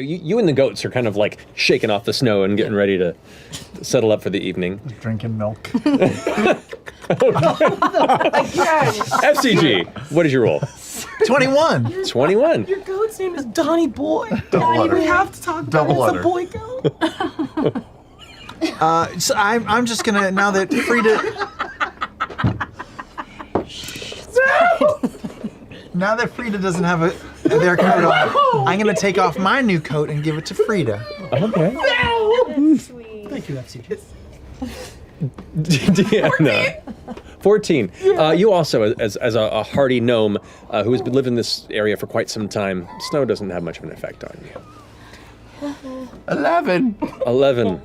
you and the goats are kind of like shaking off the snow and getting ready to settle up for the evening. Drinking milk. FCG, what is your roll? 21. 21. Your goat's name is Donny Boy. Double We letter. have to talk Double about it. letter. It's a boy goat. So I'm just gonna, now that Frida... Now that Frida doesn't have their coat on, I'm gonna take off my new coat and give it to Frida. Okay. Sweet. Thank you, FCG. Deanna. 14. You also, as a hardy gnome who has been living in this area for quite some time, snow doesn't have much of an effect on you. 11. 11.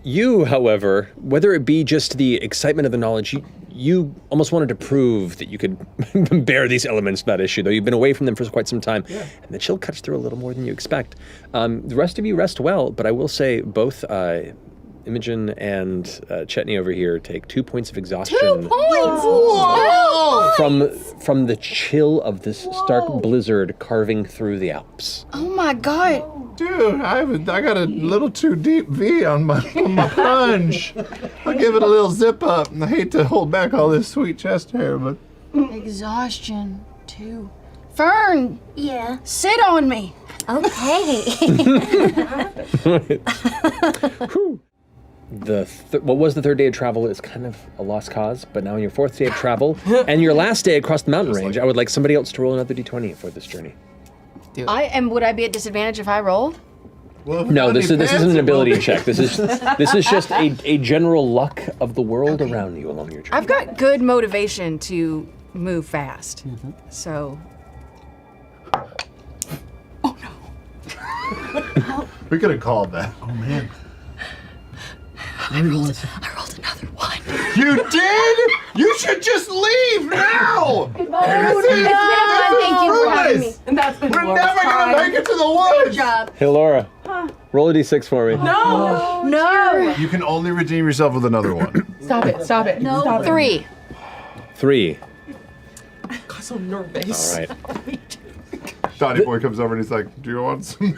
You, however, whether it be just the excitement of the knowledge, you almost wanted to prove that you could bear these elements without issue, though you've been away from them for quite some time. Yeah. And the chill cuts through a little more than you expect. The rest of you rest well, but I will say both Imogen and Chetney over here take 2 points of exhaustion. 2 points! Whoa! From the chill of this stark blizzard carving through the Alps. Oh my god. Dude, I got a little too deep V on my plunge. I'll give it a little zip up. And I hate to hold back all this sweet chest hair, but... Exhaustion, too. Fern! Yeah. Sit on me! Okay. What was the third day of travel is kind of a lost cause, but now on your fourth day of travel and your last day across the mountain range, I would like somebody else to roll another d20 for this journey. Would I be at disadvantage if I rolled? Well, No, this isn't an ability check. This is just a general luck of the world around you along your journey. I've got good motivation to move fast, so... We could have called that. Oh, man. I rolled another 1. You did? You should just leave now! It's been fun. Thank you for having me. And that's been We're Laura's never time. gonna make it to the woods! Good job. Hey, Laura, roll a d6 for me. No! No. You can only redeem yourself with another one. Stop it, stop it. No. Stop it. 3. 3. I'm so nervous. All right. Donny Boy comes over and he's like, do you want some?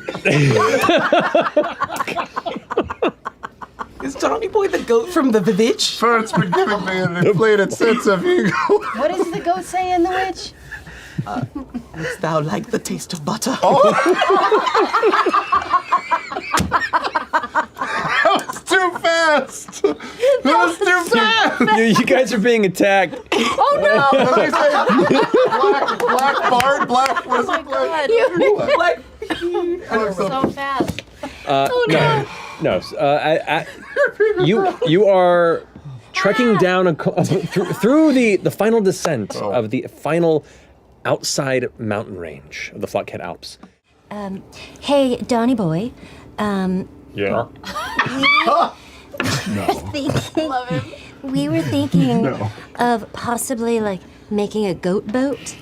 Is Donny Boy the goat from the village? Fern's been giving me an inflated sense of ego. What does the goat say in the witch? Wouldst thou like the taste of butter? That was too fast! That was too fast! You guys are being attacked. Oh no! Black Bard, black, what is it? Black, So fast. No. You are trekking down through the final descent of the final outside mountain range of the Flockhead Alps. Hey, Donny Boy. Yeah. We were thinking of possibly like making a goat boat.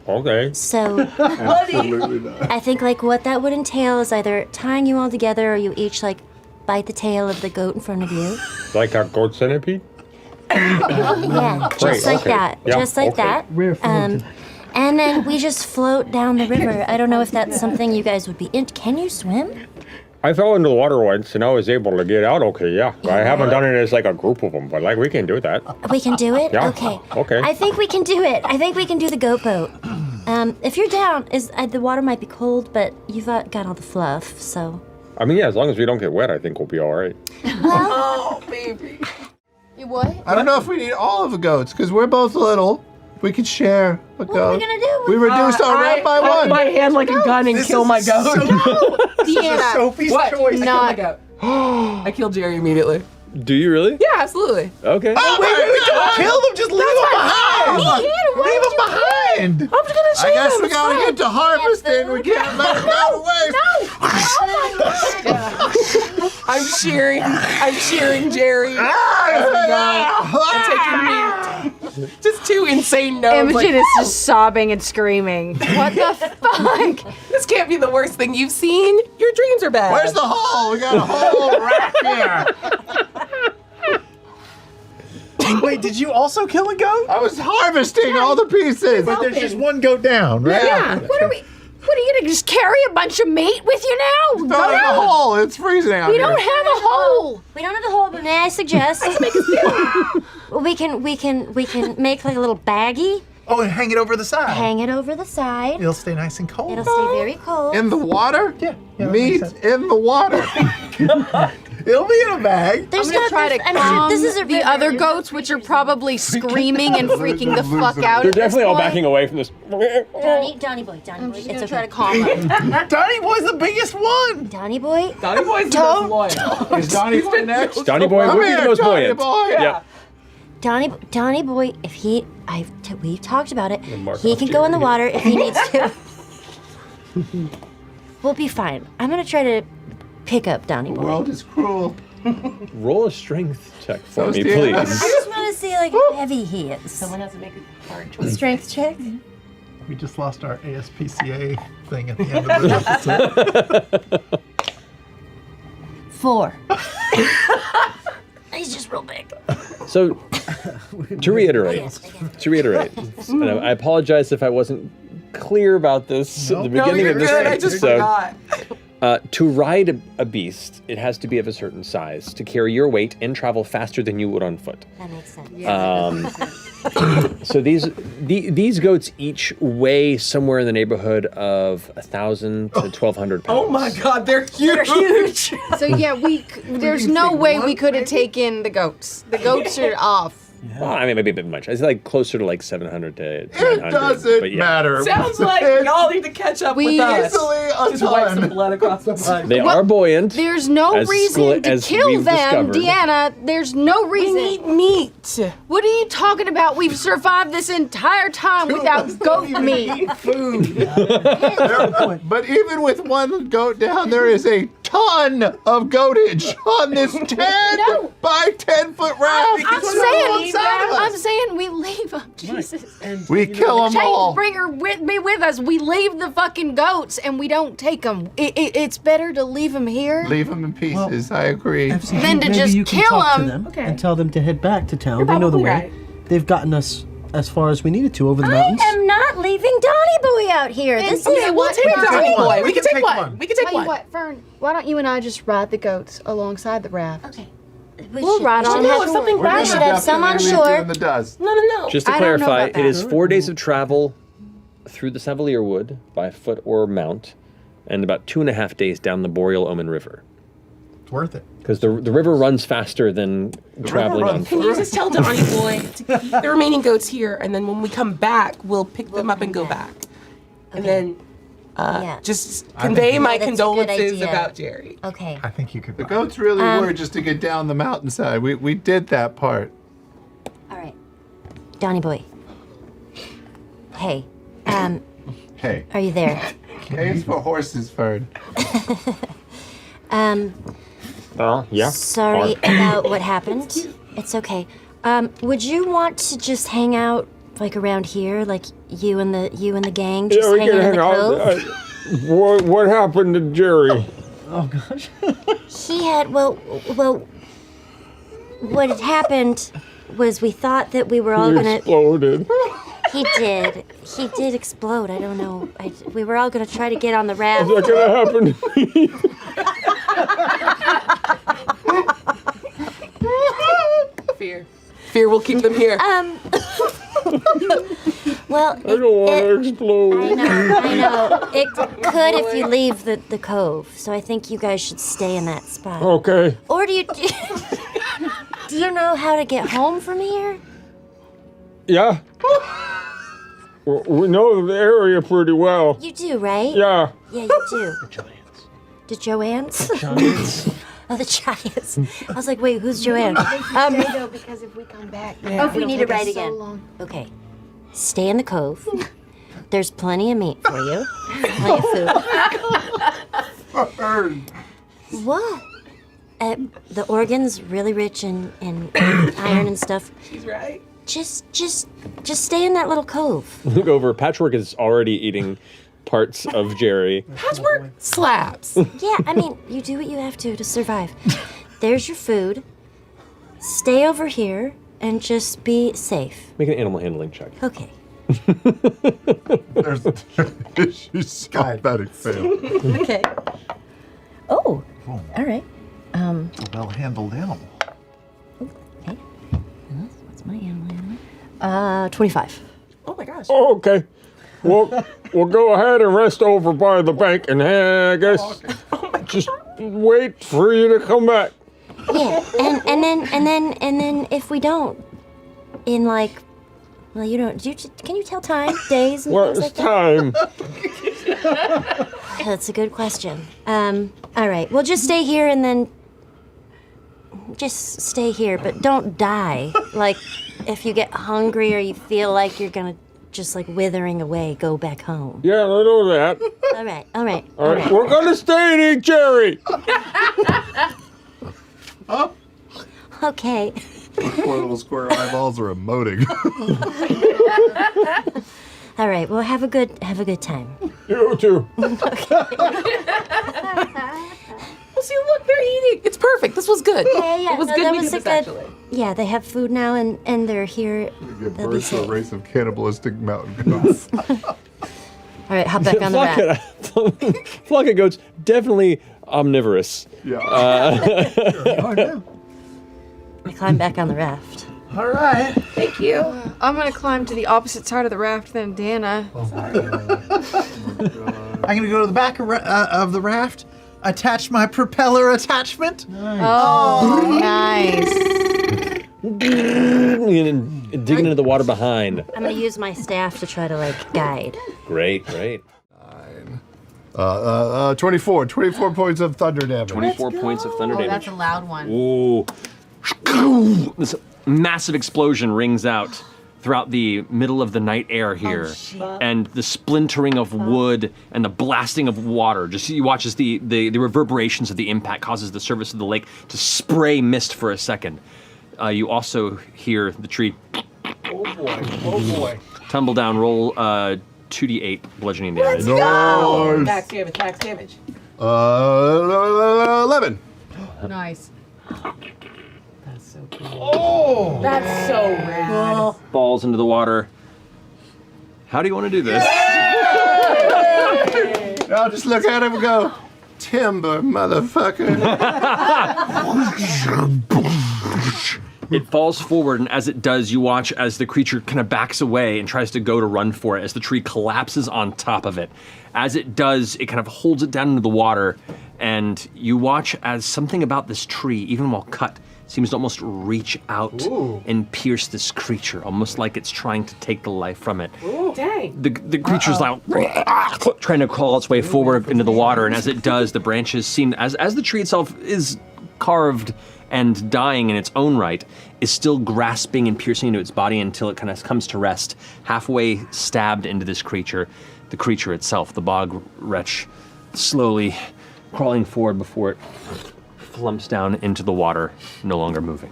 Okay. So absolutely not. I think like what that would entail is either tying you all together or you each like bite the tail of the goat in front of you. Like a goat centipede? Yeah, just like okay. that. Yeah, Just like okay. that. We're floating. And then we just float down the river. I don't know if that's something you guys would be in. Can you swim? I fell into the water once and I was able to get out okay, yeah. I haven't done it as like a group of them, but like we can do that. We can do it? Yeah. Okay. Okay. I think we can do it. I think we can do the goat boat. If you're down, the water might be cold, but you've got all the fluff, so. I mean, yeah, as long as we don't get wet, I think we'll be all right. Oh, baby. You what? I don't know if we need all of the goats, because we're both little. We could share a goat. What are we gonna do? We reduced our rep by I 1. my hand like a gun and kill my goat. Deanna. Sophie's What? choice. I killed my goat. I killed Jerry immediately. Do you really? Yeah, absolutely. Okay. Don't kill them, just leave them behind! Leave them behind! I'm just gonna I shave guess him. we It's gotta fine. get to harvesting. We can't let them go to waste. I'm shearing Jerry. I'm taking meat. Just 2 insane gnomes. Imogen is just sobbing and screaming. What the fuck? This can't be the worst thing you've seen. Your dreams are bad. Where's the hole? We got a whole rack here. Wait, did you also kill a goat? I was harvesting all the pieces. But there's just one goat down, right? Yeah. What are are you gonna just carry a bunch of meat with you now? Throw Go it in the down. hole. It's freezing out We here. don't have a hole. We don't have a hole, but may I suggest we can make like a little baggie, Oh, and hang it over the side. hang it over the side. It'll stay nice and cold. It'll stay very cold. In the water? Yeah, that Meat makes sense. in the water. It'll be in a bag. There's I'm gonna not try this, to I'm calm sure this is a the river. other goats, which are probably screaming and freaking the fuck out. They're at this definitely all point. backing away from this. Donny boy. I'm just It's gonna okay. try to calm them. Donny Boy's the biggest one. Donny boy. Donny Boy's the most loyal. Is Donny Boy next? Donny Boy Come would be here, the most Donny buoyant. Boy. Yeah. Donny boy, if he, we've talked about it. mark He off can go in the Jerry. water if he needs to. We'll be fine. I'm gonna try to pick up Donny The boy. world is cruel. Roll a strength check for So's me, the please. I just want to see like how heavy he is. Someone has to make a hard choice. Strength check. We just lost our ASPCA thing at the end of the episode. 4. He's just real big. So, to reiterate, and I apologize if I wasn't clear about this at the No, beginning you're of this good. I just episode. forgot. To ride a beast, it has to be of a certain size to carry your weight and travel faster than you would on foot. That makes sense. So these goats each weigh somewhere in the neighborhood of 1,000 to 1,200 pounds. Oh my God, they're huge. So yeah, there's no way we could have taken the goats. The goats are off. Well, I mean, maybe a bit much. It's like closer to like 700 to 900. It doesn't but yeah. matter. Sounds like It's y'all need to catch up We with us. easily a Just wipe some ton. blood across the front. They are buoyant. There's no As reason to as kill we've them, discovered. Deanna. There's no We reason. need meat. What are you talking about? We've survived this entire time without goat meat. Food. But even with one goat down, there is a ton of goatage on this 10 by 10 foot raft. I'm saying we leave them. Jesus. We kill them all. Bring her with me with us. We leave the fucking goats and we don't take them. It's better to leave them here. Leave them in pieces. I agree. FCG, Then to maybe just you can kill talk to 'em. them Okay. and tell them to head back to town. You're They know the probably way. right. They've gotten us as far as we needed to over the I mountains. am not leaving Donny boy out here. This Okay, is we'll take we're Donny doing. Boy. We We can can take take one. one. We can take Tell you one. what, Fern, why don't you and I just ride the goats alongside the raft? Okay. We'll ride on. No, if something We're bad gonna should have some on definitely leave shore. you in the dust. No, no, no. Just to I don't know clarify, about it that. is 4 days of travel through the Savalier Wood by foot or mount, and about 2.5 days down the Boreal Omen River. It's worth it. Because the river runs faster than traveling on runs foot. Can you just tell Donny Boy to keep the remaining goats here, and then when we come back, we'll pick them up and go back. And then Yeah. just convey my that's a good condolences idea. about Jerry. Okay. I think you could. The goats really Um, were just to get down the mountainside. We did that part. All right. Donny boy. Hey. Hey. Are you there? Hey, it's for horses, Fern. Oh, yeah. Sorry about what happened. It's okay. Would you want to just hang out like around here, like you and the gang, just hanging in the cove? What happened to Jerry? Oh gosh. He had well. What had happened was we thought that we were all gonna. Exploded. He did. He did explode. I don't know. We were all gonna try to get on the raft. What's gonna happen to me? Fear will keep them here. Well, I don't want to explode. I know. It could if you leave the cove. So I think you guys should stay in that spot. Okay. Or do you do you know how to get home from here? Yeah. We know the area pretty well. You do, right? Yeah. Yeah, you do. The Joannes? Giants. Oh, the Giants. I was like, wait, who's Joanne? No, because if we come back, if we need to it'll ride take us so again. long. Okay. Stay in the cove. There's plenty of meat for you. Plenty of food. What? The organ's really rich in iron and stuff. She's right. Just stay in that little cove. Look over. Patchwork is already eating parts of Jerry. Patchwork slaps. Yeah, I mean, you do what you have to survive. There's your food. Stay over here and just be safe. Make an animal handling check. Okay. She's automatic fail. Okay. Oh, all right. A well-handled animal. Okay. What's my animal? 25. Oh my gosh. Oh, okay. We'll go ahead and rest over by the bank, and I guess just wait for you to come back. Yeah, and then if we don't, in like, well, you don't. Can you tell time, days, and What's things like time? that? That's a good question. All right. Well, just stay here, and then just stay here, but don't die. Like, if you get hungry or you feel like you're gonna just like withering away, go back home. Yeah, I know that. All right. All right. All right, we're gonna stay and eat cherry. Okay. Poor little square eyeballs are emoting. All right. Well, have a good time. You too. Well, see, look, they're eating. It's perfect. This was good. Yeah. It was no, good that we was did a this, good. actually. Yeah, they have food now, and they're here. Give They'll be birth to a safe. race of cannibalistic mountain goats. All right, hop back on the raft. Flock of goats, definitely omnivorous. Yeah. I climb back on the raft. All right. Thank you. I'm gonna climb to the opposite side of the raft than Dana. I'm gonna go to the back of the raft, attach my propeller attachment. Oh, nice. And digging into the water behind. I'm gonna use my staff to try to like guide. Great. 24 points of thunder damage. 24 points of thunder Oh, damage. that's a loud one. Ooh. This massive explosion rings out throughout the middle of the night air here. And the splintering of wood and the blasting of water. Just you watch as the reverberations of the impact causes the surface of the lake to spray mist for a second. You also hear the tree Oh boy. tumble down, roll 2d8 bludgeoning damage. Nice. Max damage. 11. Nice. That's so cool. Oh. That's so rad. Falls into the water. How do you want to do this? I'll just look at him and go, timber, motherfucker. It falls forward, and as it does, you watch as the creature kind of backs away and tries to go to run for it as the tree collapses on top of it. As it does, it kind of holds it down into the water, and you watch as something about this tree, even while cut, seems to almost reach out and pierce this creature, almost like it's trying to take the life from it. Dang. The creature's like trying to crawl its way forward into the water, and as it does, the branches seem, as the tree itself is carved and dying in its own right, is still grasping and piercing into its body until it kind of comes to rest, halfway stabbed into this creature. The creature itself, the bog wretch, slowly crawling forward before it flumps down into the water, no longer moving.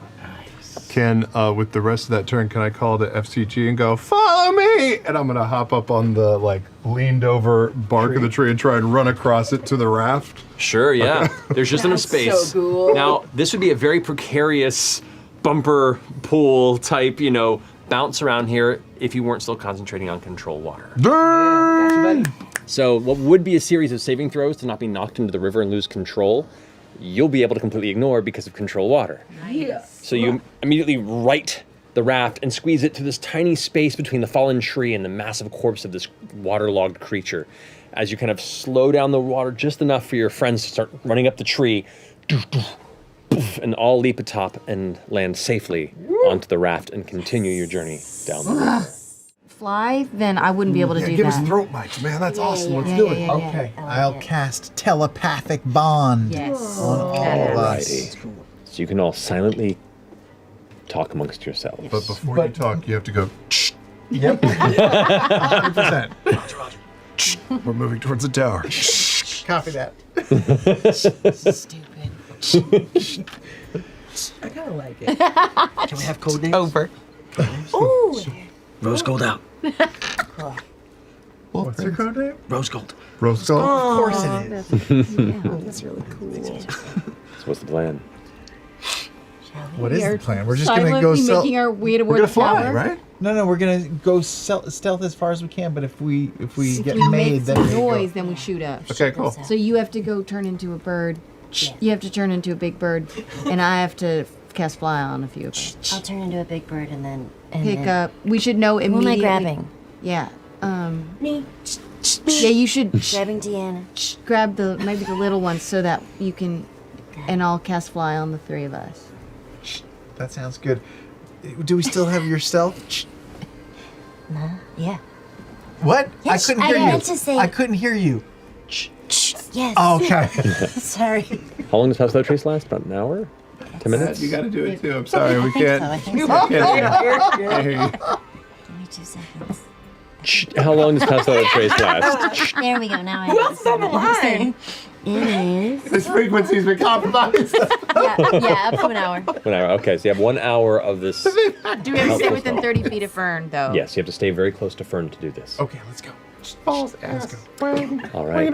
Can, with the rest of that turn, can I call the FCG and go, follow me? And I'm going to hop up on the, like, leaned over bark of the tree and try and run across it to the raft. Sure, yeah. There's just enough space. so cool. Now, this would be a very precarious bumper pool type, bounce around here if you weren't still concentrating on control water. So what would be a series of saving throws to not be knocked into the river and lose control, you'll be able to completely ignore because of control water. Nice. So you immediately right the raft and squeeze it to this tiny space between the fallen tree and the massive corpse of this waterlogged creature. As you kind of slow down the water just enough for your friends to start running up the tree, and all leap atop and land safely onto the raft and continue your journey down the river. Fly, then I wouldn't be able to do give that. us throat mics, man. That's awesome. Let's yeah, do yeah, it. yeah. Okay, I'll cast telepathic bond Yes. on all of us. Alrighty. So you can all silently talk amongst yourselves. But before you talk, you have to go, Yep. 100%. we're moving towards the tower. Copy that. Stupid. I kind of like it. Can we have code names? Over. Rose gold out. What's your code name? Rose gold. Rose Gold. Of course it is. That's really cool. So what's the plan? What is We the are plan? We're just gonna go silently sell. making our way We're toward gonna the fly, tower. right? No, we're gonna go stealth as far as we can. But if we If get we made, make then some we go. noise, then we shoot up. Okay, cool. So you have to go turn into a bird. You have to turn into a big bird, and I have to cast fly on a few of them. I'll turn into a big bird and then Pick up. We should know Who am immediately. I grabbing? Yeah. Me. Yeah, you should Grabbing Deanna. grab maybe the little ones so that you can, and I'll cast fly on the three of us. That sounds good. Do we still have your stealth? Yeah. What? Yes, I couldn't I hear you. meant to say- I couldn't hear you. Yes. Oh, okay. Sorry. How long does Pass Without Trace last? About an hour? 10 minutes? You gotta do it too. I'm sorry, we I think can't. so. I think so. Can't hear you. Give me 2 seconds. How long does Pass Without Trace last? There we go. Now I Who else is on the line? It is. This frequency's been compromised. Yeah, up to an hour. 1 hour. Okay, so you have 1 hour of this. Do we have to stay within 30 feet of Fern, though? Yes, you have to stay very close to Fern to do this. Okay, let's go. Balls ass. All right.